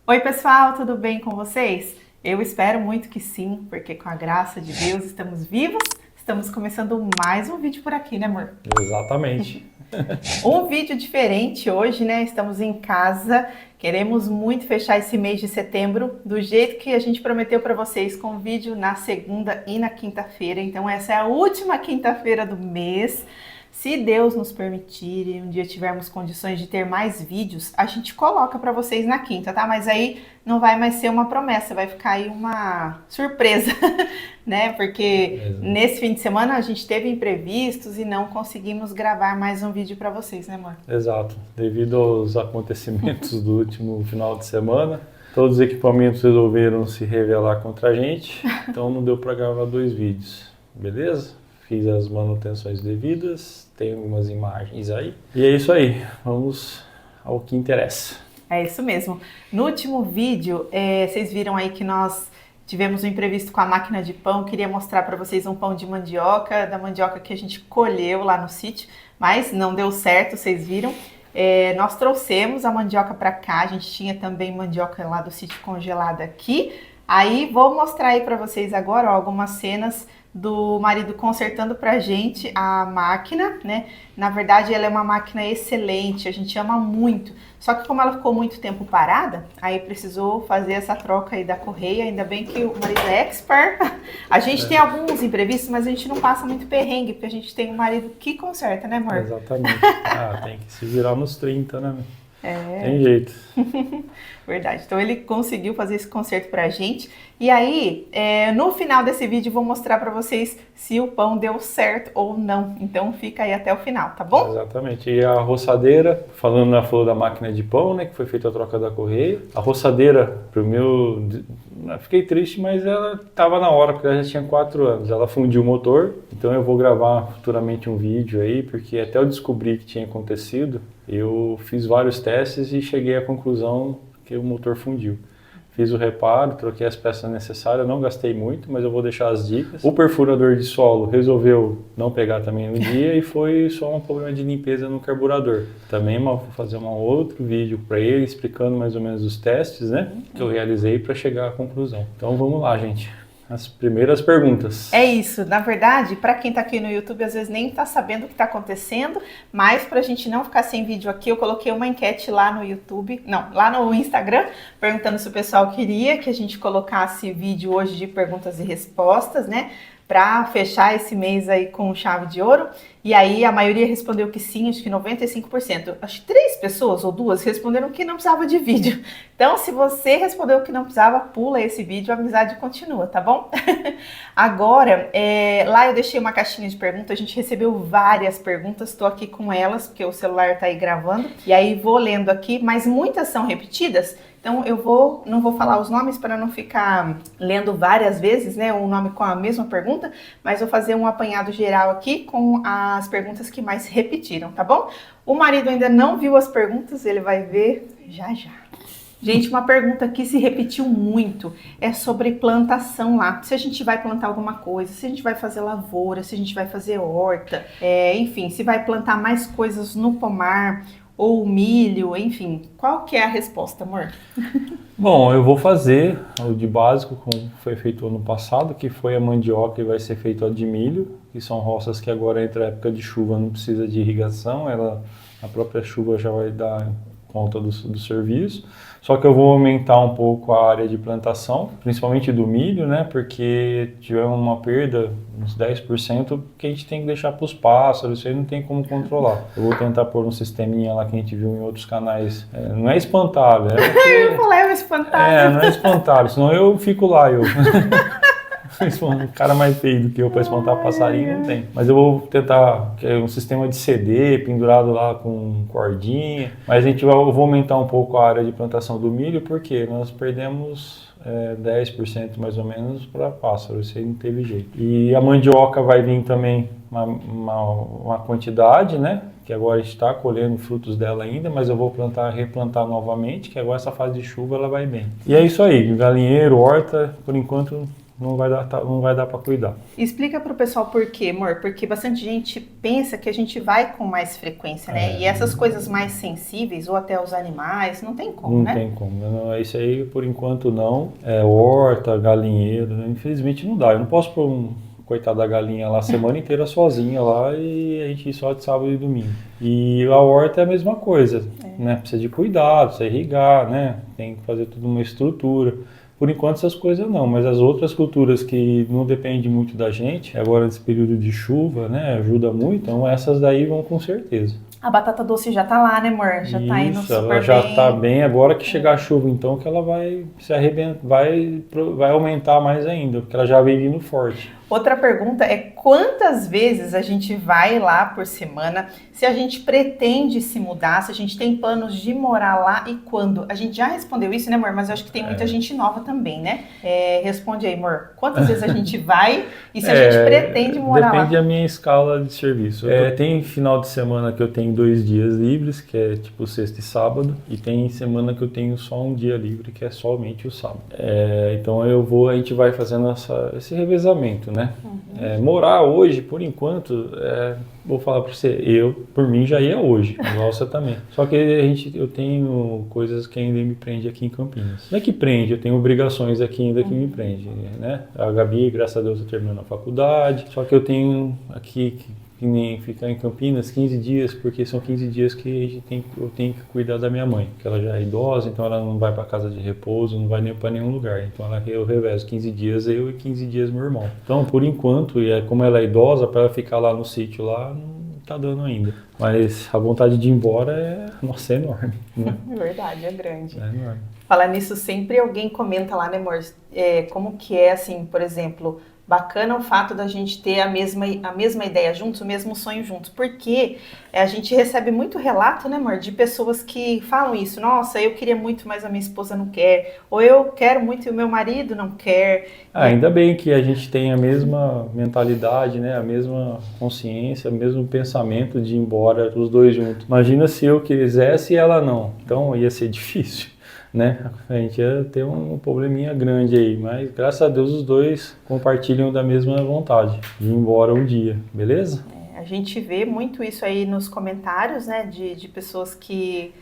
Oi, pessoal, tudo bem com vocês? Eu espero muito que sim, porque com a graça de Deus estamos vivos. Estamos começando mais um vídeo por aqui, né, amor? Exatamente. Um vídeo diferente hoje, né? Estamos em casa. Queremos muito fechar esse mês de setembro do jeito que a gente prometeu para vocês, com vídeo na segunda e na quinta-feira. Então, essa é a última quinta-feira do mês. Se Deus nos permitir e um dia tivermos condições de ter mais vídeos, a gente coloca para vocês na quinta, tá? Mas aí não vai mais ser uma promessa, vai ficar aí uma surpresa, né? Porque nesse fim de semana a gente teve imprevistos e não conseguimos gravar mais um vídeo para vocês, né, amor? Exato. Devido aos acontecimentos do último final de semana, todos os equipamentos resolveram se revelar contra a gente, então não deu para gravar dois vídeos, beleza? Fiz as manutenções devidas, tem algumas imagens aí. E é isso aí, vamos ao que interessa. É isso mesmo. No último vídeo, vocês viram aí que nós tivemos um imprevisto com a máquina de pão. Queria mostrar para vocês um pão de mandioca, da mandioca que a gente colheu lá no sítio, mas não deu certo, vocês viram. Nós trouxemos a mandioca para cá, a gente tinha também mandioca lá do sítio congelada aqui. Aí vou mostrar aí para vocês agora, ó, algumas cenas do marido consertando pra gente a máquina, né? Na verdade, ela é uma máquina excelente, a gente ama muito. Só que como ela ficou muito tempo parada, aí precisou fazer essa troca aí da correia. Ainda bem que o marido é expert. A gente tem alguns imprevistos, mas a gente não passa muito perrengue, porque a gente tem um marido que conserta, né, amor? Exatamente. Ah, tem que se virar nos 30, né? É. Tem jeito. Verdade. Então ele conseguiu fazer esse concerto pra gente. E aí, no final desse vídeo, eu vou mostrar pra vocês se o pão deu certo ou não. Então fica aí até o final, tá bom? Exatamente. E a roçadeira, falando na flor da máquina de pão, né, que foi feita a troca da correia. A roçadeira, pro meu, fiquei triste, mas ela estava na hora, porque ela já tinha 4 anos. Ela fundiu o motor, então eu vou gravar futuramente um vídeo aí, porque até eu descobrir que tinha acontecido, eu fiz vários testes e cheguei à conclusão que o motor fundiu. Fiz o reparo, troquei as peças necessárias, não gastei muito, mas eu vou deixar as dicas. O perfurador de solo resolveu não pegar também no dia e foi só um problema de limpeza no carburador. Também vou fazer um outro vídeo para ele explicando mais ou menos os testes, né, que eu realizei para chegar à conclusão. Então vamos lá, gente. As primeiras perguntas. É isso, na verdade, para quem tá aqui no YouTube, às vezes nem tá sabendo o que tá acontecendo, mas pra gente não ficar sem vídeo aqui, eu coloquei uma enquete lá no YouTube, não, lá no Instagram, perguntando se o pessoal queria que a gente colocasse vídeo hoje de perguntas e respostas, né? Para fechar esse mês aí com chave de ouro. E aí a maioria respondeu que sim, acho que 95%. Acho que 3 pessoas ou 2 responderam que não precisava de vídeo. Então, se você respondeu que não precisava, pula esse vídeo, a amizade continua, tá bom? Agora, lá eu deixei uma caixinha de perguntas, a gente recebeu várias perguntas, estou aqui com elas, porque o celular tá aí gravando. E aí vou lendo aqui, mas muitas são repetidas. Então não vou falar os nomes para não ficar lendo várias vezes, né, um nome com a mesma pergunta, mas vou fazer um apanhado geral aqui com as perguntas que mais repetiram, tá bom? O marido ainda não viu as perguntas, ele vai ver já já. Gente, uma pergunta que se repetiu muito é sobre plantação lá. Se a gente vai plantar alguma coisa, se a gente vai fazer lavoura, se a gente vai fazer horta, enfim, se vai plantar mais coisas no pomar ou milho, enfim. Qual que é a resposta, amor? Bom, eu vou fazer o de básico, como foi feito ano passado, que foi a mandioca e vai ser feito a de milho, que são roças que agora entra a época de chuva, não precisa de irrigação, a própria chuva já vai dar conta do serviço. Só que eu vou aumentar um pouco a área de plantação, principalmente do milho, né? Porque tivemos uma perda, uns 10%, que a gente tem que deixar para os pássaros, isso aí não tem como controlar. Eu vou tentar pôr um sisteminha lá que a gente viu em outros canais. Não é espantalho, Eu falei, é um espantalho. não é espantalho, senão eu fico lá, eu. Um cara mais feio do que eu para espantar passarinho não tem. Mas eu vou tentar, que é um sistema de CD pendurado lá com cordinha. Mas eu vou aumentar um pouco a área de plantação do milho, porque nós perdemos 10% mais ou menos para pássaro, isso aí não teve jeito. E a mandioca vai vir também uma quantidade, né? Que agora está colhendo frutos dela ainda, mas eu vou replantar novamente, que agora essa fase de chuva ela vai bem. E é isso aí, galinheiro, horta, por enquanto não vai dar para cuidar. Explica para o pessoal por quê, amor, porque bastante gente pensa que a gente vai com mais frequência, né? E essas coisas mais sensíveis, ou até os animais, não tem como, né? Não tem como. Não, isso aí, por enquanto, não. Horta, galinheiro, né? Infelizmente não dá. Eu não posso pôr coitada da galinha lá a semana inteira sozinha lá e a gente ir só de sábado e domingo. E a horta é a mesma coisa, né? Precisa de cuidado, precisa irrigar, né? Tem que fazer tudo uma estrutura. Por enquanto essas coisas não, mas as outras culturas que não dependem muito da gente, agora nesse período de chuva, né? Ajuda muito, então essas daí vão com certeza. A batata doce já tá lá, né, amor? Já tá indo super bem. Ela já tá bem. Agora que chegar a chuva, então, que ela vai se arrebentar, vai aumentar mais ainda, porque ela já vem vindo forte. Outra pergunta é quantas vezes a gente vai lá por semana, se a gente pretende se mudar, se a gente tem planos de morar lá e quando. A gente já respondeu isso, né, amor? Mas eu acho que tem muita gente nova também, né? Responde aí, amor. Quantas vezes a gente vai e se a gente pretende morar lá? Depende da minha escala de serviço. Tem final de semana que eu tenho 2 dias livres, que é tipo sexta e sábado, e tem semana que eu tenho só um dia livre, que é somente o sábado. Então a gente vai fazendo esse revezamento, né? Morar hoje, por enquanto, vou falar para você, por mim já ia hoje, igual você também. Só que eu tenho coisas que ainda me prende aqui em Campinas. Não é que prende, eu tenho obrigações aqui ainda que me prende, né? A Gabi, graças a Deus, eu terminando a faculdade, só que eu tenho aqui que nem ficar em Campinas 15 dias, porque são 15 dias que eu tenho que cuidar da minha mãe, que ela já é idosa, então ela não vai para casa de repouso, não vai nem para nenhum lugar. Então eu revezo 15 dias eu e 15 dias meu irmão. Então, por enquanto, como ela é idosa, para ela ficar lá no sítio lá, não tá dando ainda. Mas a vontade de ir embora é enorme. Né? É verdade, é grande. É enorme. Falar nisso, sempre alguém comenta lá, né, amor? Como que é, assim, por exemplo, bacana o fato da gente ter a mesma ideia juntos, o mesmo sonho juntos, porque a gente recebe muito relato, né, amor, de pessoas que falam isso, nossa, eu queria muito, mas a minha esposa não quer, ou eu quero muito e o meu marido não quer. Ainda bem que a gente tem a mesma mentalidade, né, a mesma consciência, o mesmo pensamento de ir embora os dois juntos. Imagina se eu quisesse e ela não, então ia ser difícil. Né? A gente ia ter um probleminha grande aí, mas graças a Deus os dois compartilham da mesma vontade de ir embora um dia, beleza? A gente vê muito isso aí nos comentários, né, de pessoas que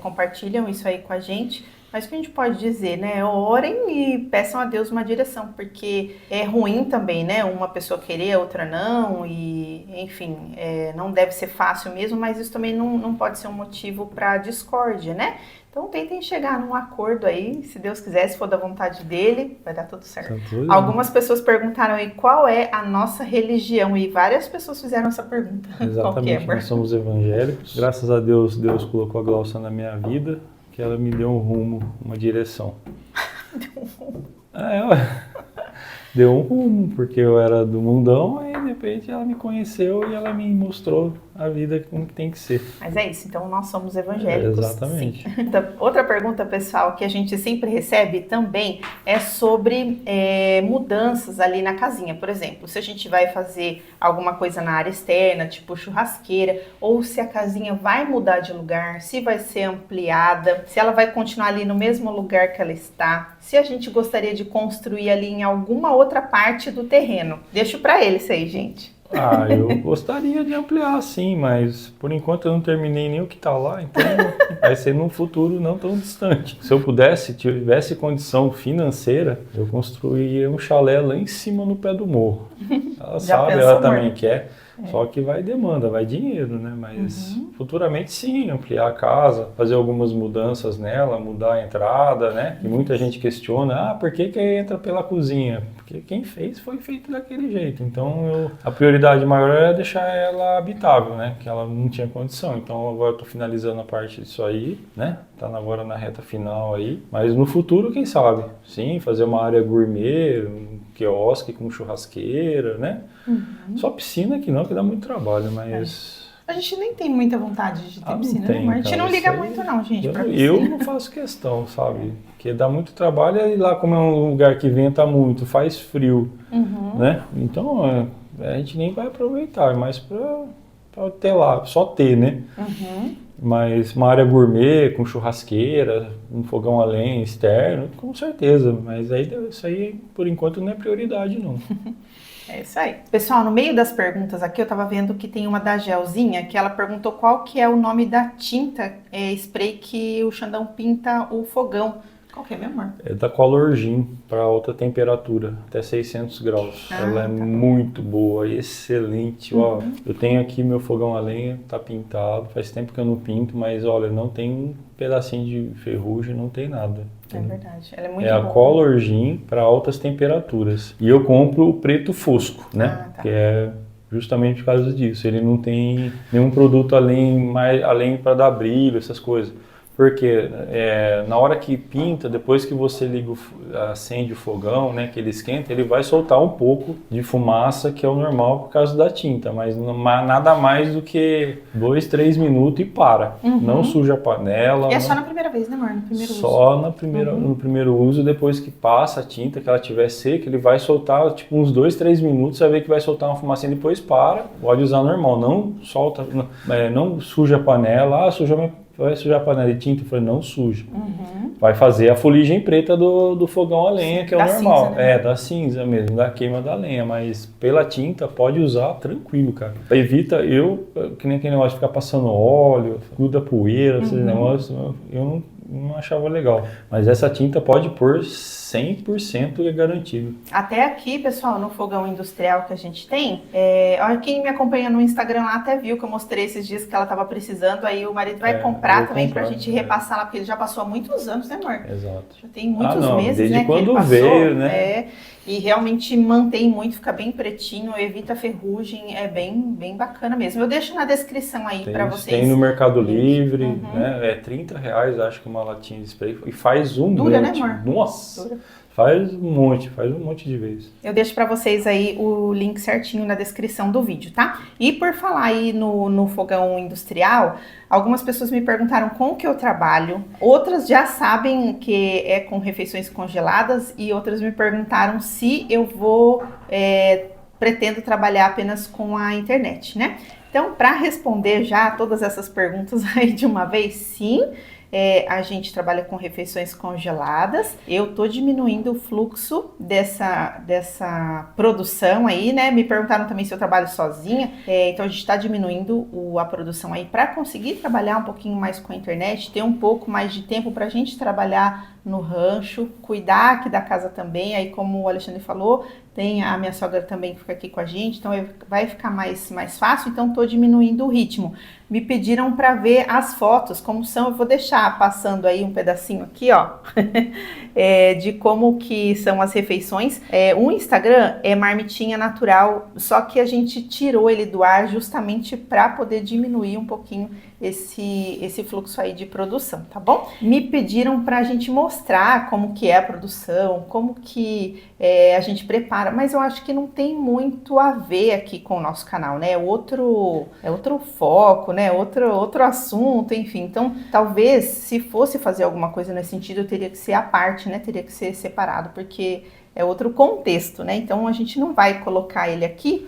compartilham isso aí com a gente. Mas o que a gente pode dizer, né? Orem e peçam a Deus uma direção, porque é ruim também, né? Uma pessoa querer, a outra não, e enfim, não deve ser fácil mesmo, mas isso também não pode ser um motivo para discórdia, né? Então tentem chegar num acordo aí, se Deus quiser, se for da vontade dele, vai dar tudo certo. Algumas pessoas perguntaram aí qual é a nossa religião, e várias pessoas fizeram essa pergunta. Exatamente, nós somos evangélicos. Graças a Deus, Deus colocou a Glaucia na minha vida, que ela me deu um rumo, uma direção. Deu um rumo. Deu um rumo, porque eu era do mundão, aí de repente ela me conheceu e ela me mostrou a vida como que tem que ser. Mas é isso, então nós somos evangélicos. Exatamente. Sim. Outra pergunta, pessoal, que a gente sempre recebe também é sobre mudanças ali na casinha. Por exemplo, se a gente vai fazer alguma coisa na área externa, tipo churrasqueira, ou se a casinha vai mudar de lugar, se vai ser ampliada, se ela vai continuar ali no mesmo lugar que ela está, se a gente gostaria de construir ali em alguma outra parte do terreno. Deixo para ele isso aí, gente. Eu gostaria de ampliar, sim, mas por enquanto eu não terminei nem o que está lá, então vai ser num futuro não tão distante. Se eu tivesse condição financeira, eu construiria um chalé lá em cima no pé do morro. Ela sabe, ela também quer. Só que vai demanda, vai dinheiro, né? Mas futuramente sim, ampliar a casa, fazer algumas mudanças nela, mudar a entrada, né? Que muita gente questiona, por que entra pela cozinha? Porque quem fez foi feito daquele jeito. Então a prioridade maior era deixar ela habitável, né? Que ela não tinha condição. Então agora eu tô finalizando a parte disso aí, né? Tá agora na reta final aí. Mas no futuro, quem sabe? Sim, fazer uma área gourmet, um quiosque com churrasqueira, né? Só piscina que dá muito trabalho, mas... A gente nem tem muita vontade de ter piscina, tem, né? A gente cara, não liga muito não, gente, pra piscina. Eu não faço questão, sabe? Porque dá muito trabalho e lá como é um lugar que venta muito, faz frio, né? Então a gente nem vai aproveitar, mas pra ter lá, só ter, né? Mas uma área gourmet com churrasqueira, um fogão a lenha externo, com certeza, mas aí isso aí por enquanto não é prioridade não. É isso aí. Pessoal, no meio das perguntas aqui, eu tava vendo que tem uma da Gelzinha, que ela perguntou qual que é o nome da tinta spray que o Xandão pinta o fogão. Qual que é, meu amor? É da Colorgin, para alta temperatura, até 600 graus. Ela é muito boa, excelente. Ó, eu tenho aqui meu fogão a lenha, tá pintado, faz tempo que eu não pinto, mas olha, não tem um pedacinho de ferrugem, não tem nada. É verdade, ela é muito boa. É a Colorgin para altas temperaturas. E eu compro o preto fosco, né? Que é justamente por causa disso. Ele não tem nenhum produto além para dar brilho, essas coisas. Porque na hora que pinta, depois que você acende o fogão, né, que ele esquenta, ele vai soltar um pouco de fumaça, que é o normal por causa da tinta, mas nada mais do que 2, 3 minutos e para. Não suja a panela. E é só na primeira vez, né, amor? No primeiro uso. Só no primeiro uso, depois que passa a tinta, que ela estiver seca, ele vai soltar tipo uns 2, 3 minutos, você vai ver que vai soltar uma fumacinha, depois para. Pode usar normal, não solta, não suja a panela, vai sujar a panela de tinta? Eu falei, não suja. Vai fazer a fuligem preta do fogão a lenha, que é o normal. Cinza, né? Da cinza mesmo, da queima da lenha. Mas pela tinta, pode usar tranquilo, cara. Evita, que nem aquele negócio de ficar passando óleo, gruda poeira, esses negócios, eu não achava legal. Mas essa tinta pode pôr 100% é garantido. Até aqui, pessoal, no fogão industrial que a gente tem, quem me acompanha no Instagram lá até viu que eu mostrei esses dias que ela estava precisando, aí o marido vai comprar também pra gente repassar lá, porque ele já passou há muitos anos, né, amor? Exato. Já tem muitos meses, desde né, quando que ele passou, veio, né? E realmente mantém muito, fica bem pretinho, evita ferrugem, é bem bacana mesmo. Eu deixo na descrição aí para vocês. Tem no Mercado Livre, né? É R$30, acho que uma latinha de spray. E faz um Dura, monte. Né, amor? Nossa! Dura. Faz um monte de vezes. Eu deixo para vocês aí o link certinho na descrição do vídeo, tá? E por falar aí no fogão industrial, algumas pessoas me perguntaram com que eu trabalho, outras já sabem que é com refeições congeladas e outras me perguntaram se eu pretendo trabalhar apenas com a internet, né? Então, para responder já todas essas perguntas aí de uma vez, sim. A gente trabalha com refeições congeladas. Eu tô diminuindo o fluxo dessa produção aí, né? Me perguntaram também se eu trabalho sozinha. Então a gente está diminuindo a produção aí para conseguir trabalhar um pouquinho mais com a internet, ter um pouco mais de tempo para a gente trabalhar no rancho, cuidar aqui da casa também. Aí, como o Alexandre falou, tem a minha sogra também que fica aqui com a gente, então vai ficar mais fácil. Então tô diminuindo o ritmo. Me pediram para ver as fotos, como são. Eu vou deixar passando aí um pedacinho aqui, ó, de como que são as refeições. O Instagram é Marmitinha Natural, só que a gente tirou ele do ar justamente para poder diminuir um pouquinho esse fluxo aí de produção, tá bom? Me pediram pra gente mostrar como que é a produção, como que a gente prepara, mas eu acho que não tem muito a ver aqui com o nosso canal, né? É outro foco, né? Outro assunto, enfim. Então, talvez, se fosse fazer alguma coisa nesse sentido, teria que ser à parte, né? Teria que ser separado, porque é outro contexto, né? Então a gente não vai colocar ele aqui,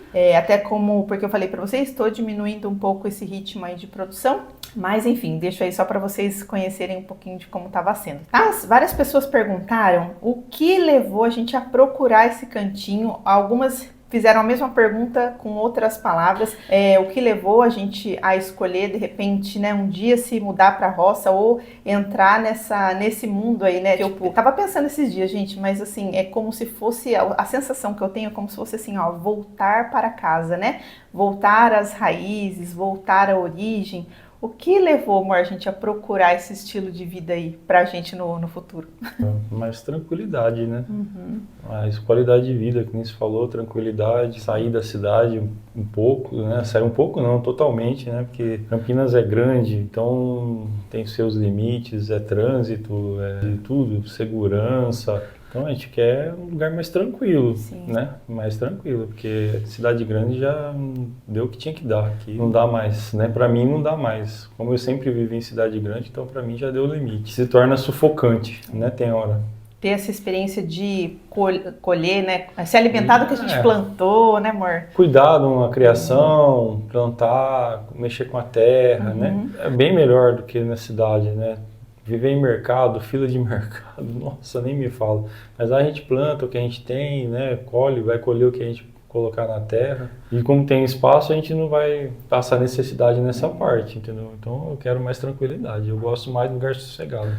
porque eu falei para vocês, estou diminuindo um pouco esse ritmo aí de produção, mas enfim, deixo aí só para vocês conhecerem um pouquinho de como estava sendo, tá? Várias pessoas perguntaram o que levou a gente a procurar esse cantinho, algumas fizeram a mesma pergunta com outras palavras, o que levou a gente a escolher, de repente, né, um dia se mudar para a roça ou entrar nesse mundo aí, né? Eu tava pensando esses dias, gente, mas assim, é como se fosse, a sensação que eu tenho é como se fosse assim, ó, voltar para casa, né? Voltar às raízes, voltar à origem. O que levou, amor, a gente a procurar esse estilo de vida aí pra gente no futuro? Mais tranquilidade, né? Mais qualidade de vida, que nem se falou, tranquilidade, sair da cidade um pouco, né? Sair um pouco não, totalmente, né? Porque Campinas é grande, então tem seus limites, é trânsito, é tudo, segurança. Então a gente quer um lugar mais tranquilo, né? Mais tranquilo, porque cidade grande já deu o que tinha que dar aqui. Não dá mais, né? Pra mim não dá mais. Como eu sempre vivi em cidade grande, então pra mim já deu o limite. Se torna sufocante, né? Tem hora. Ter essa experiência de colher, né? Se alimentar do que a gente plantou, né, amor? Cuidar de uma criação, plantar, mexer com a terra, né? É bem melhor do que na cidade, né? viver em mercado, fila de mercado, nossa, nem me fala. Mas a gente planta o que a gente tem, né? Colhe, vai colher o que a gente colocar na terra. E como tem espaço, a gente não vai passar necessidade nessa parte, entendeu? Então eu quero mais tranquilidade. Eu gosto mais do lugar sossegado.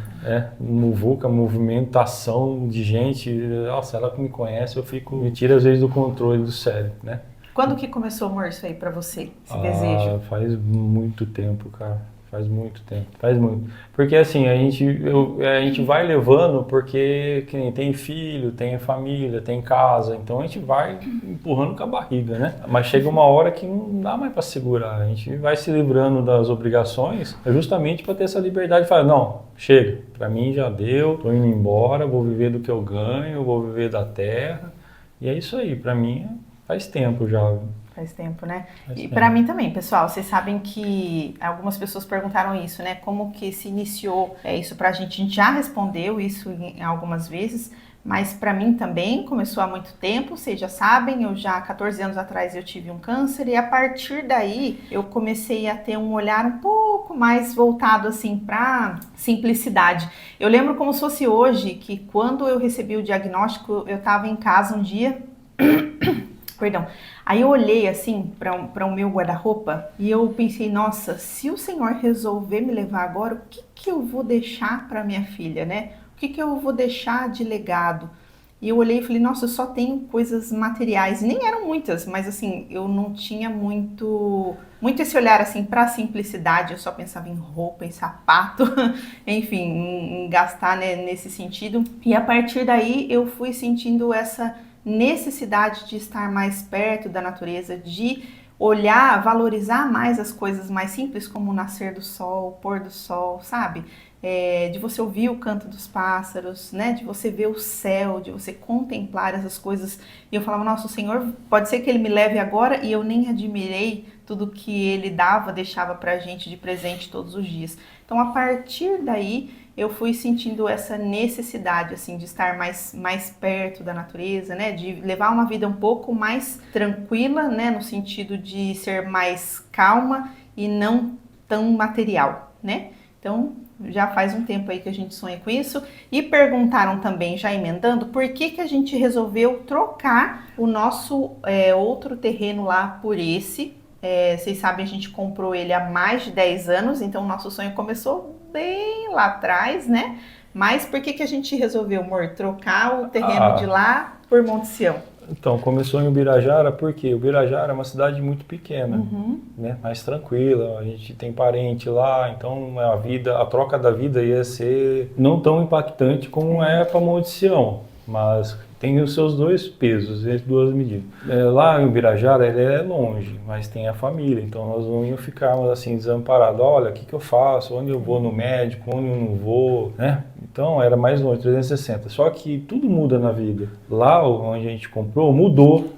Muvuca, movimentação de gente. Nossa, ela que me conhece, me tira às vezes do controle do cérebro, né? Quando que começou, amor, isso aí pra você, esse desejo? Faz muito tempo, cara. Faz muito tempo, faz muito. Porque assim, a gente vai levando porque quem tem filho, tem família, tem casa, então a gente vai empurrando com a barriga, né? Mas chega uma hora que não dá mais para segurar, a gente vai se livrando das obrigações justamente para ter essa liberdade de falar, não, chega, para mim já deu, tô indo embora, vou viver do que eu ganho, vou viver da terra, e é isso aí, para mim faz tempo já. Faz tempo, né? E para mim também, pessoal, vocês sabem que algumas pessoas perguntaram isso, né? Como que se iniciou isso pra gente? A gente já respondeu isso em algumas vezes, mas para mim também começou há muito tempo, vocês já sabem, eu já há 14 anos atrás eu tive um câncer e a partir daí eu comecei a ter um olhar um pouco mais voltado assim para simplicidade. Eu lembro como se fosse hoje que quando eu recebi o diagnóstico, eu estava em casa um dia perdão. Aí eu olhei assim para o meu guarda-roupa e eu pensei, nossa, se o Senhor resolver me levar agora, o que eu vou deixar para minha filha, né? O que eu vou deixar de legado? E eu olhei e falei, nossa, eu só tenho coisas materiais. E nem eram muitas, mas assim, eu não tinha muito esse olhar assim para a simplicidade. Eu só pensava em roupa, em sapato, enfim, em gastar, né, nesse sentido. E a partir daí eu fui sentindo essa necessidade de estar mais perto da natureza, de olhar, valorizar mais as coisas mais simples, como o nascer do sol, o pôr do sol, sabe? De você ouvir o canto dos pássaros, né? De você ver o céu, de você contemplar essas coisas. E eu falava, nossa, o Senhor, pode ser que Ele me leve agora e eu nem admirei tudo que Ele dava, deixava pra gente de presente todos os dias. Então, a partir daí, eu fui sentindo essa necessidade, assim, de estar mais perto da natureza, né? De levar uma vida um pouco mais tranquila, né? No sentido de ser mais calma e não tão material, né? Então, já faz um tempo aí que a gente sonha com isso. E perguntaram também, já emendando, por que a gente resolveu trocar o nosso outro terreno lá por esse. Vocês sabem, a gente comprou ele há mais de 10 anos, então o nosso sonho começou bem lá atrás, né? Mas por que a gente resolveu, amor, trocar o terreno de lá por Monte Sião? Então, começou em Ubirajara, porque Ubirajara é uma cidade muito pequena, né? Mais tranquila, a gente tem parente lá, então a troca da vida ia ser não tão impactante como é para Monte Sião, mas tem os seus dois pesos, as duas medidas. Lá em Ubirajara ele é longe, mas tem a família, então nós não íamos ficar assim desamparados. Olha, o que eu faço? Onde eu vou no médico? Onde eu não vou? Né? Então era mais longe, 360. Só que tudo muda na vida. Lá onde a gente comprou, mudou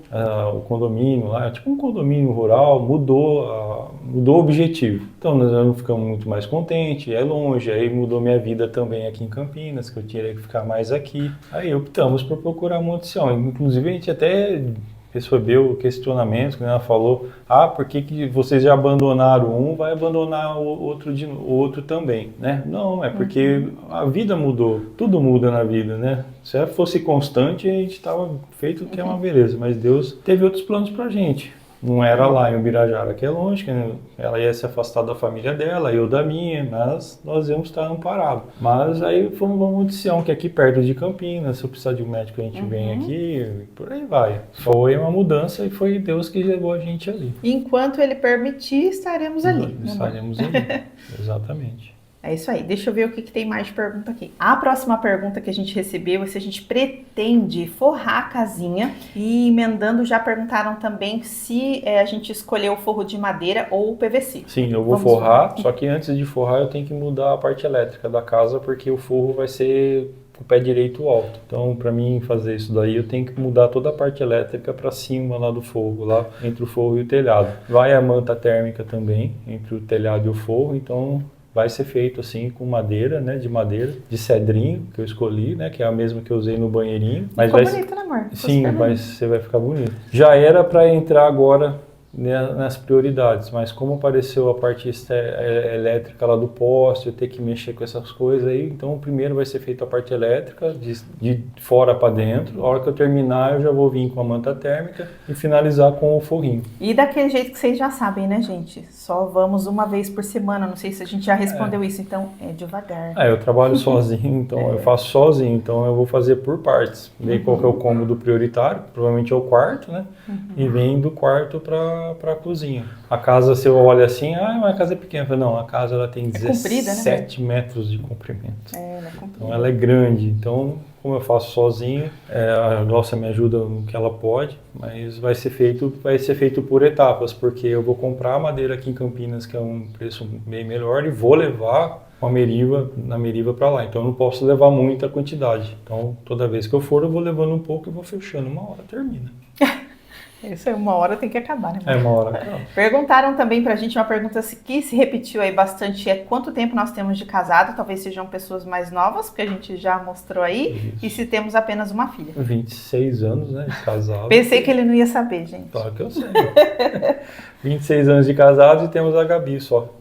o condomínio, lá, tipo um condomínio rural, mudou o objetivo. Então nós não ficamos muito mais contentes, é longe, aí mudou minha vida também aqui em Campinas, que eu tinha que ficar mais aqui. Aí optamos por procurar Monte Sião. Inclusive a gente até recebeu questionamentos, que ela falou, por que vocês já abandonaram um, vai abandonar o outro também, né? Não, é porque a vida mudou, tudo muda na vida, né? Se fosse constante, a gente estava feito que é uma beleza, mas Deus teve outros planos pra gente. Não era lá em Ubirajara, que é longe, que ela ia se afastar da família dela, eu da minha, mas nós íamos estar amparados. Mas aí fomos para Monte Sião, que é aqui perto de Campinas, se eu precisar de um médico a gente vem aqui, por aí vai. Foi uma mudança e foi Deus que levou a gente ali. Enquanto Ele permitir, estaremos ali. Estaremos ali, exatamente. É isso aí. Deixa eu ver o que tem mais de pergunta aqui. A próxima pergunta que a gente recebeu é se a gente pretende forrar a casinha. E emendando, já perguntaram também se a gente escolheu o forro de madeira ou o PVC. Sim, eu vou forrar, só que antes de forrar eu tenho que mudar a parte elétrica da casa, porque o forro vai ser com o pé direito alto. Então, para mim fazer isso daí, eu tenho que mudar toda a parte elétrica para cima lá do forro, lá entre o forro e o telhado. Vai a manta térmica também, entre o telhado e o forro, então vai ser feito assim com madeira, né, de madeira, de cedrinho, que eu escolhi, né, que é a mesma que eu usei no banheirinho. Mas ficou bonito, né, amor? Sim, mas você vai ficar bonito. Já era para entrar agora nas prioridades, mas como apareceu a parte elétrica lá do poste, eu ter que mexer com essas coisas aí, então primeiro vai ser feita a parte elétrica, de fora para dentro, a hora que eu terminar eu já vou vir com a manta térmica e finalizar com o forrinho. E daquele jeito que vocês já sabem, né, gente? Só vamos uma vez por semana, não sei se a gente já respondeu isso, então é devagar. Eu trabalho sozinho, então eu faço sozinho, então eu vou fazer por partes. Ver qual que é o cômodo prioritário, provavelmente é o quarto, né? E vem do quarto para a cozinha. A casa, se eu olho assim, a casa é pequena. Eu falo, não, a casa ela tem 17 metros de comprimento. Ela é comprida. Então ela é grande. Então, como eu faço sozinho, a Glaucia me ajuda no que ela pode, mas vai ser feito por etapas, porque eu vou comprar madeira aqui em Campinas, que é um preço bem melhor, e vou levar na Meriva para lá. Então eu não posso levar muita quantidade. Então toda vez que eu for, eu vou levando um pouco e vou fechando. Uma hora termina. Isso aí, uma hora tem que acabar, né? Uma hora acaba. Perguntaram também pra gente uma pergunta que se repetiu aí bastante, quanto tempo nós temos de casado? Talvez sejam pessoas mais novas, porque a gente já mostrou aí. Isso. E se temos apenas uma filha. 26 anos, né, de casado. Pensei que ele não ia saber, gente. Claro que eu sei. 26 anos de casado e temos a Gabi só.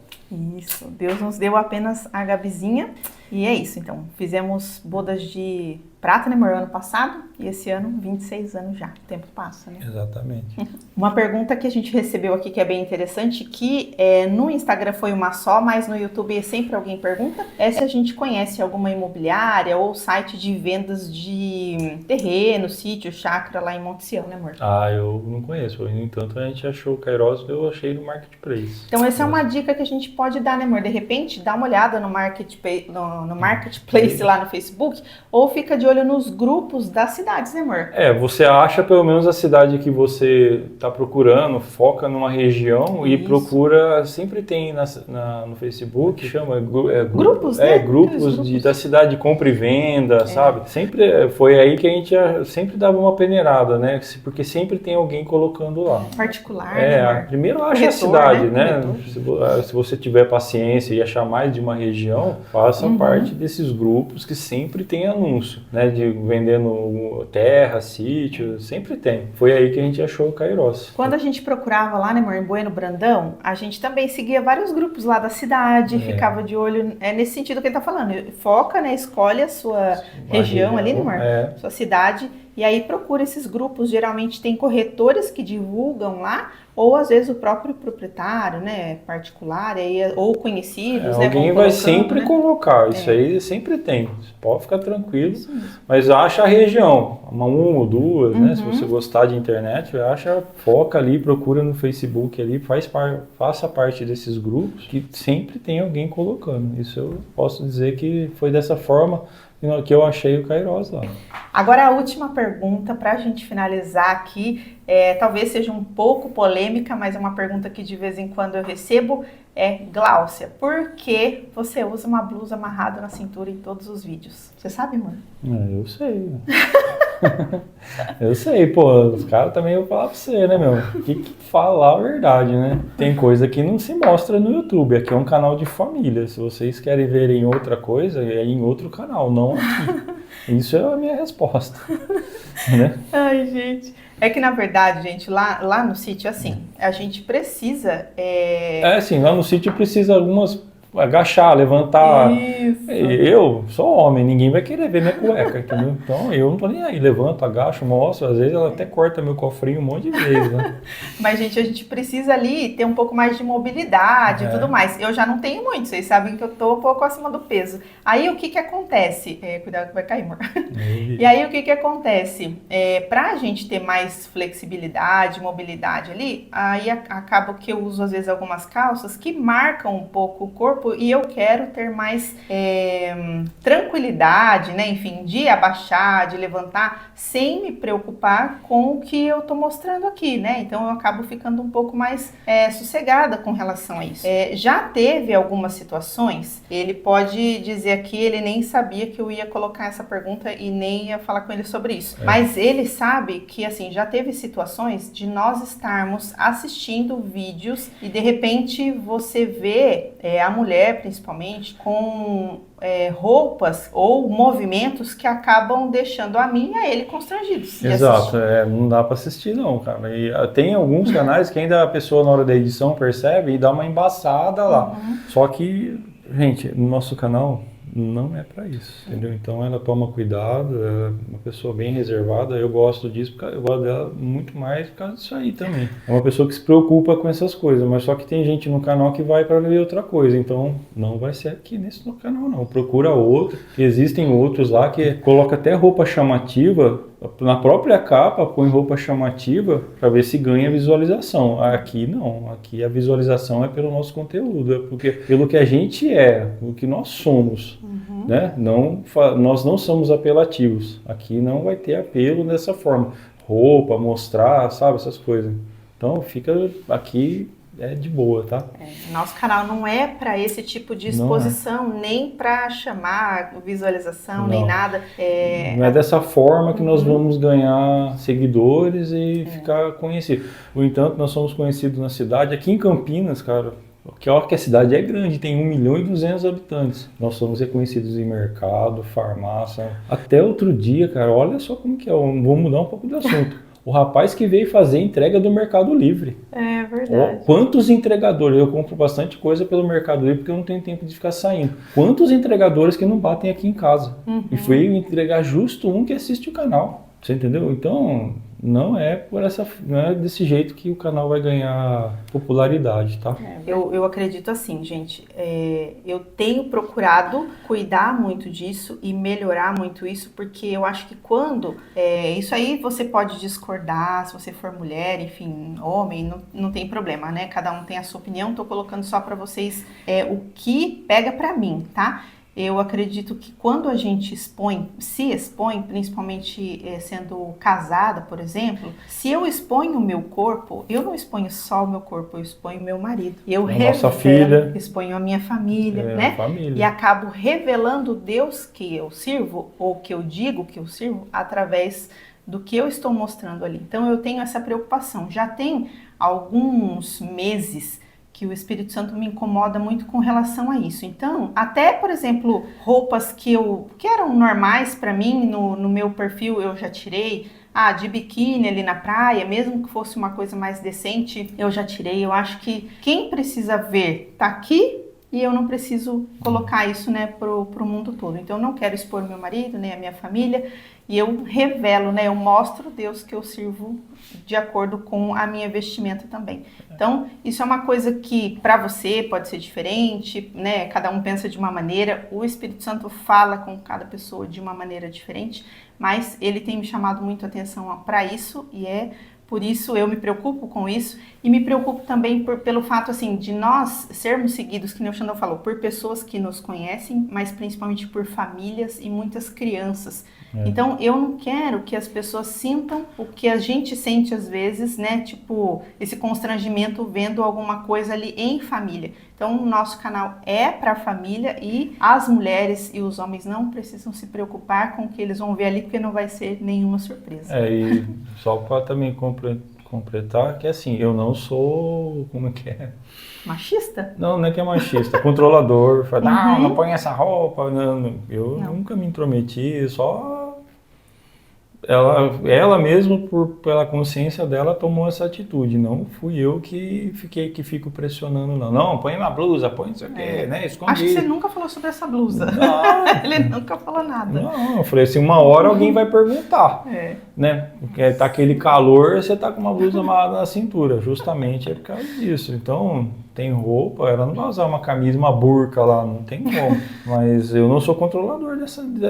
Isso, Deus nos deu apenas a Gabizinha. E é isso, então, fizemos bodas de prata, né, amor, ano passado, e esse ano 26 anos já, o tempo passa, né? Exatamente. Uma pergunta que a gente recebeu aqui que é bem interessante, que no Instagram foi uma só, mas no YouTube sempre alguém pergunta, se a gente conhece alguma imobiliária ou site de vendas de terreno, sítio, chácara lá em Monte Sião, né, amor? Eu não conheço, no entanto a gente achou o Kairos, eu achei no Marketplace. Então essa é uma dica que a gente pode dar, né, amor? De repente, dá uma olhada no Marketplace lá no Facebook, ou fica de olho nos grupos das cidades, né, amor? Você acha pelo menos a cidade que você está procurando, foca numa região e procura, sempre tem no Facebook, chama grupos, né? Grupos da cidade de compra e venda, sabe? Sempre foi aí que a gente sempre dava uma peneirada, né? Porque sempre tem alguém colocando lá. Particular, né? Primeiro acha a cidade, né? Se você tiver paciência e achar mais de uma região, faça parte desses grupos que sempre tem anúncio, né? De vendendo terra, sítio, sempre tem. Foi aí que a gente achou o Kairos. Quando a gente procurava lá, né, amor, em Bueno Brandão, a gente também seguia vários grupos lá da cidade, ficava de olho, nesse sentido que ele tá falando. Foca, né, escolhe a sua região ali, né, amor? Sua cidade. E aí procura esses grupos, geralmente tem corretores que divulgam lá, ou às vezes o próprio proprietário, né, particular, ou conhecidos, né? Alguém vai sempre colocar, isso aí sempre tem, você pode ficar tranquilo, mas acha a região, uma ou duas, né, se você gostar de internet, foca ali, procura no Facebook ali, faça parte desses grupos, que sempre tem alguém colocando, isso eu posso dizer que foi dessa forma que eu achei o Kairos lá. Agora a última pergunta para a gente finalizar aqui, talvez seja um pouco polêmica, mas é uma pergunta que de vez em quando eu recebo, Glaucia, por que você usa uma blusa amarrada na cintura em todos os vídeos? Você sabe, mano? Eu sei. Eu sei, os caras também vão falar pra você, né, meu? Que falar a verdade, né? Tem coisa que não se mostra no YouTube, aqui é um canal de família, se vocês querem verem outra coisa, é em outro canal, não aqui. Isso é a minha resposta, né? Ai, gente... É que, na verdade, gente, lá no sítio, assim, a gente precisa... Assim, lá no sítio precisa agachar, levantar. Isso. Eu sou homem, ninguém vai querer ver minha cueca, entendeu? Então eu não tô nem aí, levanto, agacho, mostro, às vezes ela até corta meu cofrinho um monte de vezes, né? Mas, gente, a gente precisa ali ter um pouco mais de mobilidade e tudo mais. Eu já não tenho muito, vocês sabem que eu tô um pouco acima do peso. Aí o que acontece? Cuidado que vai cair, amor. E aí o que acontece? Pra gente ter mais flexibilidade, mobilidade ali, aí acaba que eu uso às vezes algumas calças que marcam um pouco o corpo e eu quero ter mais tranquilidade, né? Enfim, de abaixar, de levantar, sem me preocupar com o que eu tô mostrando aqui, né? Então eu acabo ficando um pouco mais sossegada com relação a isso. Já teve algumas situações, ele pode dizer aqui, ele nem sabia que eu ia colocar essa pergunta e nem ia falar com ele sobre isso. Mas ele sabe que, assim, já teve situações de nós estarmos assistindo vídeos e de repente você vê a mulher mulher, principalmente, com roupas ou movimentos que acabam deixando a mim e a ele constrangidos. Exato, não dá para assistir não, cara. E tem alguns canais que ainda a pessoa na hora da edição percebe e dá uma embaçada lá. Só que, gente, no nosso canal não é para isso, entendeu? Então ela toma cuidado, ela é uma pessoa bem reservada, eu gosto disso, porque eu gosto dela muito mais por causa disso aí também. É uma pessoa que se preocupa com essas coisas, mas só que tem gente no canal que vai para ver outra coisa, então não vai ser aqui nesse canal não, procura outro. Existem outros lá que coloca até roupa chamativa, na própria capa põe roupa chamativa para ver se ganha visualização. Aqui não, aqui a visualização é pelo nosso conteúdo, é porque pelo que a gente o que nós somos, né? Nós não somos apelativos. Aqui não vai ter apelo dessa forma, roupa, mostrar, sabe, essas coisas. Então fica aqui de boa, tá? Nosso canal não é para esse tipo de exposição, nem para chamar visualização, nem nada. Não é dessa forma que nós vamos ganhar seguidores e ficar conhecidos. No entanto, nós somos conhecidos na cidade. Aqui em Campinas, cara, que a cidade é grande, tem 1.200.000 habitantes. Nós somos reconhecidos em mercado, farmácia. Até outro dia, cara, olha só como que é. Vou mudar um pouco de assunto. O rapaz que veio fazer entrega do Mercado Livre. É verdade. Quantos entregadores? Eu compro bastante coisa pelo Mercado Livre porque eu não tenho tempo de ficar saindo. Quantos entregadores que não batem aqui em casa? E veio entregar justo um que assiste o canal. Você entendeu? Então, não é desse jeito que o canal vai ganhar popularidade, tá? Eu acredito assim, gente. Eu tenho procurado cuidar muito disso e melhorar muito isso, porque eu acho que quando... isso aí você pode discordar, se você for mulher, enfim, homem, não tem problema, né? Cada um tem a sua opinião. Tô colocando só para vocês o que pega para mim, tá? Eu acredito que quando a gente se expõe, principalmente sendo casada, por exemplo, se eu exponho o meu corpo, eu não exponho só o meu corpo, eu exponho o meu marido. Eu nossa filha. Exponho a minha família, né? Família. E acabo revelando o Deus que eu sirvo, ou que eu digo que eu sirvo, através do que eu estou mostrando ali. Então eu tenho essa preocupação. Já tem alguns meses que o Espírito Santo me incomoda muito com relação a isso. Então, até, por exemplo, roupas que eram normais para mim, no meu perfil eu já tirei, de biquíni ali na praia, mesmo que fosse uma coisa mais decente, eu já tirei. Eu acho que quem precisa ver tá aqui e eu não preciso colocar isso, né, pro mundo todo. Então, eu não quero expor meu marido, nem a minha família, e eu revelo, né, eu mostro Deus que eu sirvo de acordo com a minha vestimenta também. Então, isso é uma coisa que para você pode ser diferente, né? Cada um pensa de uma maneira, o Espírito Santo fala com cada pessoa de uma maneira diferente, mas ele tem me chamado muito a atenção para isso e por isso eu me preocupo com isso e me preocupo também pelo fato assim de nós sermos seguidos, que nem o Xandão falou, por pessoas que nos conhecem, mas principalmente por famílias e muitas crianças. Então eu não quero que as pessoas sintam o que a gente sente às vezes, né? Tipo, esse constrangimento vendo alguma coisa ali em família. Então o nosso canal é para a família e as mulheres e os homens não precisam se preocupar com o que eles vão ver ali, porque não vai ser nenhuma surpresa. E só para também completar, que assim, eu não sou, como é que é? Machista? Não é que é machista, controlador, fala, não põe essa roupa, eu nunca me intrometi, só ela mesmo, pela consciência dela, tomou essa atitude, não fui eu que fico pressionando, não, põe uma blusa, põe isso aqui, né, escondido. Acho que você nunca falou sobre essa blusa. Não. Ele nunca falou nada. Não, eu falei assim, uma hora alguém vai perguntar, né, porque tá aquele calor, você tá com uma blusa amarrada na cintura, justamente é por causa disso, então... Tem roupa, ela não vai usar uma camisa, uma burca lá, não tem como. Mas eu não sou controlador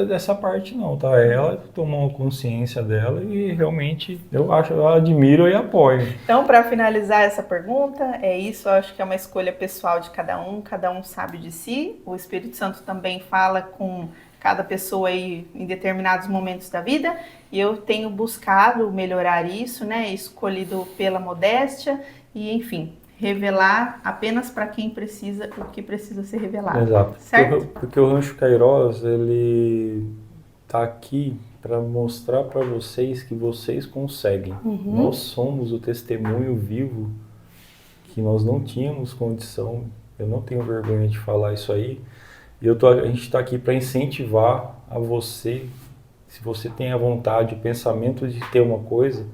dessa parte não, tá? Ela tomou consciência dela e realmente eu admiro e apoio. Então, para finalizar essa pergunta, é isso, eu acho que é uma escolha pessoal de cada um sabe de si. O Espírito Santo também fala com cada pessoa aí em determinados momentos da vida, e eu tenho buscado melhorar isso, né? Escolhido pela modéstia e, enfim, revelar apenas para quem precisa, o que precisa ser revelado. Exato. Certo? Porque o Rancho Queiroz, ele tá aqui para mostrar para vocês que vocês conseguem. Nós somos o testemunho vivo que nós não tínhamos condição Eu não tenho vergonha de falar isso aí. E a gente está aqui para incentivar a você, se você tem a vontade, o pensamento de ter uma coisa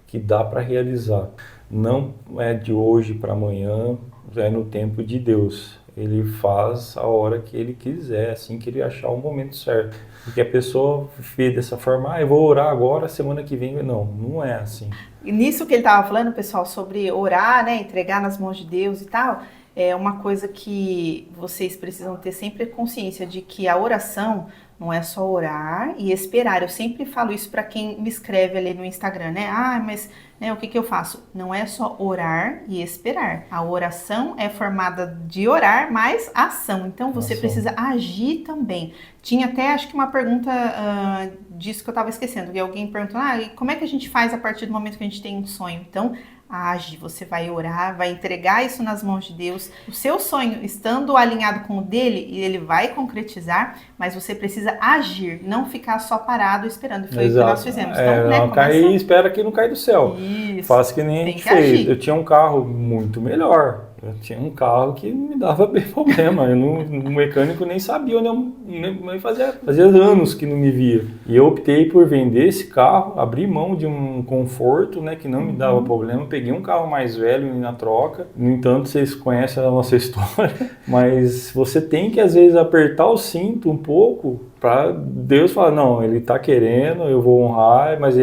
que dá para realizar. Não é de hoje para amanhã, é no tempo de Deus. Ele faz a hora que ele quiser, assim que ele achar o momento certo. Porque a pessoa vê dessa forma, eu vou orar agora, semana que vem. Não é assim. E nisso que ele estava falando, pessoal, sobre orar, né, entregar nas mãos de Deus e tal, é uma coisa que vocês precisam ter sempre consciência de que a oração não é só orar e esperar. Eu sempre falo isso para quem me escreve ali no Instagram, né? Mas né, o que eu faço? Não é só orar e esperar. A oração é formada de orar mais ação. Então você precisa agir também. Tinha até, acho que uma pergunta disso que eu estava esquecendo. E alguém perguntou, e como é que a gente faz a partir do momento que a gente tem um sonho? Então, age, você vai orar, vai entregar isso nas mãos de Deus. O seu sonho, estando alinhado com o dele, ele vai concretizar, mas você precisa agir, não ficar só parado esperando. Foi o que nós fizemos. Então, não cair e espera que não cai do céu. Isso. Faça que nem a gente fez. Agir. Eu tinha um carro muito melhor. Eu tinha um carro que me dava bem problema. O mecânico nem sabia, nem fazia anos que não me via. E eu optei por vender esse carro, abrir mão de um conforto, né, que não me dava problema. Peguei um carro mais velho na troca. No entanto, vocês conhecem a nossa história. Mas você tem que, às vezes, apertar o cinto um pouco para Deus falar, não, ele está querendo, eu vou honrar, mas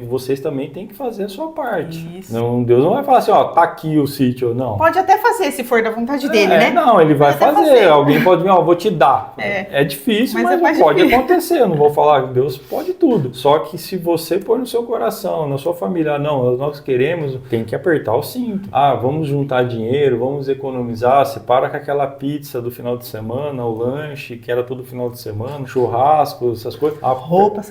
vocês também têm que fazer a sua parte. Isso. Não, Deus não vai falar assim, tá aqui o sítio, não. Pode até fazer, se for da vontade dele, né? Não, ele vai fazer. Alguém pode vir, vou te dar. É difícil, mas pode acontecer. Eu não vou falar que Deus pode tudo. Só que se você pôr no seu coração, na sua família, não, nós queremos, tem que apertar o cinto. Vamos juntar dinheiro, vamos economizar, separa com aquela pizza do final de semana, o lanche, que era todo final de semana, churrasco, essas coisas. Roupa,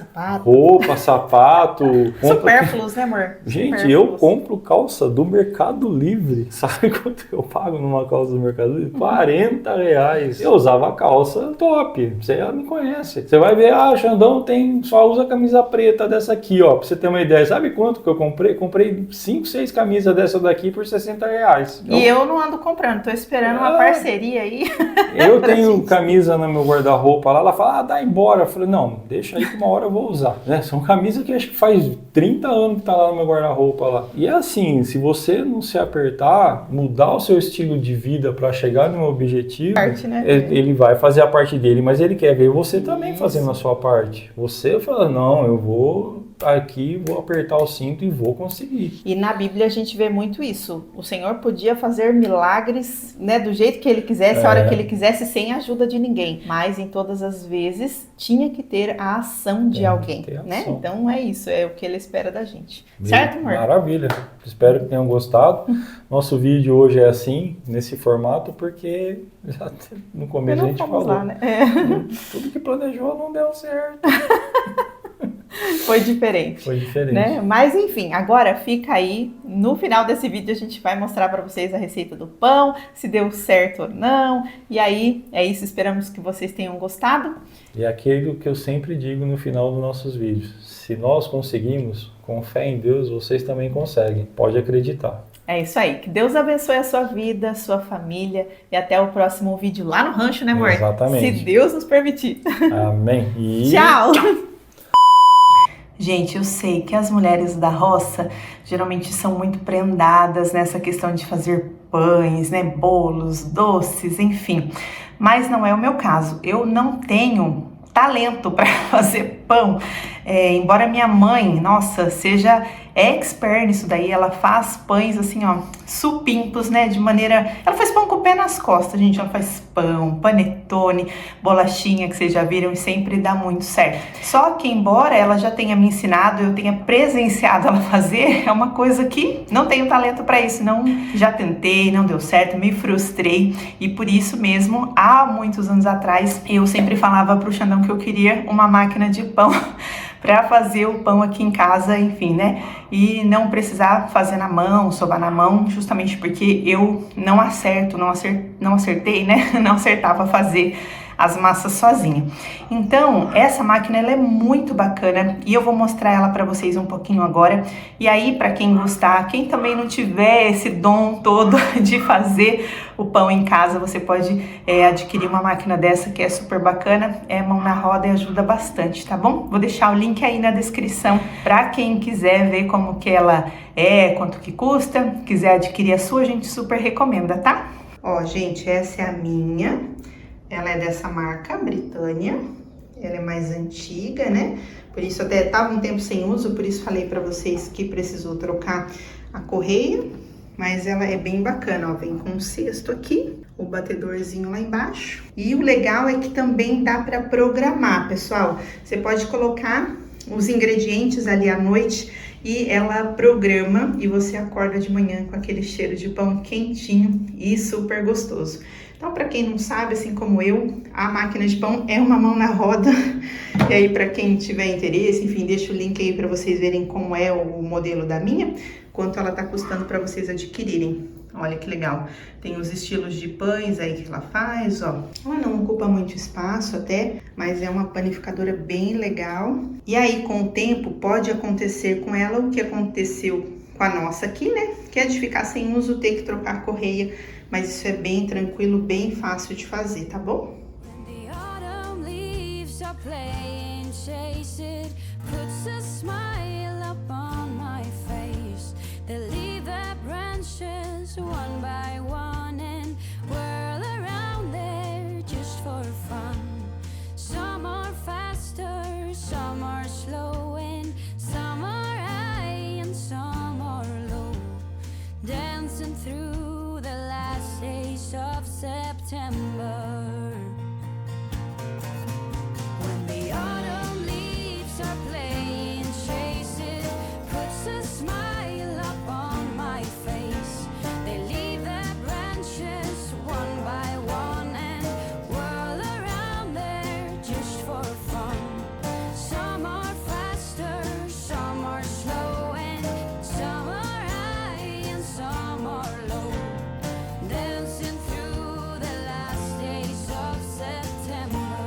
sapato. Supérfluos, né, amor? Gente, eu compro calça do Mercado Livre. Sabe quanto eu pago numa calça do Mercado Livre? R$40. Eu usava calça top. Você já me conhece. Você vai ver, Xandão só usa camisa preta dessa aqui, ó. Pra você ter uma ideia. Sabe quanto que eu comprei? Comprei 5, 6 camisas dessa daqui por R$60. E eu não ando comprando. Tô esperando uma parceria aí. Eu tenho camisa no meu guarda-roupa lá. Ela fala, dá embora. Eu falei, não, deixa aí que uma hora eu vou usar. Né? São camisas que acho que faz 30 anos que tá lá no meu guarda-roupa lá. E é assim, se você não se apertar, mudar o seu estilo de vida para chegar no objetivo, né? Ele vai fazer a parte dele, mas ele quer ver você também fazendo a sua parte. Você fala, não, eu vou aqui, vou apertar o cinto e vou conseguir. E na Bíblia a gente vê muito isso. O Senhor podia fazer milagres, né, do jeito que ele quisesse, a hora que ele quisesse, sem a ajuda de ninguém. Mas em todas as vezes tinha que ter a ação de alguém, né? Então é isso, é o que ele espera da gente. Certo, amor? Maravilha. Espero que tenham gostado. Nosso vídeo hoje é assim, nesse formato, porque já no começo a gente falou. Lá, né? Tudo que planejou não deu certo. Foi diferente. Né? Mas enfim, agora fica aí. No final desse vídeo a gente vai mostrar para vocês a receita do pão, se deu certo ou não. E aí, é isso. Esperamos que vocês tenham gostado. E aquilo que eu sempre digo no final dos nossos vídeos. Se nós conseguimos, com fé em Deus, vocês também conseguem. Pode acreditar. É isso aí. Que Deus abençoe a sua vida, a sua família. E até o próximo vídeo lá no rancho, né, amor? Exatamente. Se Deus nos permitir. Amém. Tchau! Gente, eu sei que as mulheres da roça geralmente são muito prendadas nessa questão de fazer pães, né, bolos, doces, enfim. Mas não é o meu caso. Eu não tenho talento para fazer pão. Embora minha mãe, nossa, seja expert nisso daí, ela faz pães assim, ó, supintos, né, de maneira... Ela faz pão com o pé nas costas, gente, ela faz pão, panetone, bolachinha, que vocês já viram, e sempre dá muito certo. Só que, embora ela já tenha me ensinado, eu tenha presenciado ela fazer, é uma coisa que não tenho talento para isso, não, já tentei, não deu certo, me frustrei, e por isso mesmo, há muitos anos atrás, eu sempre falava pro Xandão que eu queria uma máquina de pão, para fazer o pão aqui em casa, enfim, né? E não precisar fazer na mão, sovar na mão, justamente porque eu não acertei, né? Não acertava fazer as massas sozinha. Então, essa máquina ela é muito bacana e eu vou mostrar ela para vocês um pouquinho agora. E aí, para quem gostar, quem também não tiver esse dom todo de fazer o pão em casa, você pode adquirir uma máquina dessa que é super bacana, é mão na roda e ajuda bastante, tá bom? Vou deixar o link aí na descrição para quem quiser ver como que ela é, quanto que custa, quiser adquirir a sua, a gente super recomenda, tá? Ó, gente, essa é a minha, ela é dessa marca, Britânia, ela é mais antiga, né? Por isso até tava um tempo sem uso, por isso falei para vocês que precisou trocar a correia, mas ela é bem bacana, ó, vem com um cesto aqui, o batedorzinho lá embaixo. E o legal é que também dá para programar, pessoal. Você pode colocar os ingredientes ali à noite e ela programa e você acorda de manhã com aquele cheiro de pão quentinho e super gostoso. Então, para quem não sabe, assim como eu, a máquina de pão é uma mão na roda. E aí, para quem tiver interesse, enfim, deixa o link aí para vocês verem como é o modelo da minha, quanto ela tá custando para vocês adquirirem. Olha que legal. Tem os estilos de pães aí que ela faz, ó. Ela não ocupa muito espaço até, mas é uma panificadora bem legal. E aí, com o tempo, pode acontecer com ela o que aconteceu com a nossa aqui, né? Que é de ficar sem uso, ter que trocar a correia. Mas isso é bem tranquilo, bem fácil de fazer, tá bom? One by one and whirl around there just for fun. Some are faster, some are slow, and some are high and some are low. Dancing through the last days of September. When the autumn leaves are playing chase, it puts a smile up on my face. They leave their branches one by one and whirl around there just for fun. Some are faster, some are slow, and some are high and some are low. Dancing through the last days of September.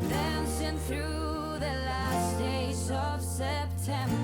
Dancing through the last days of September.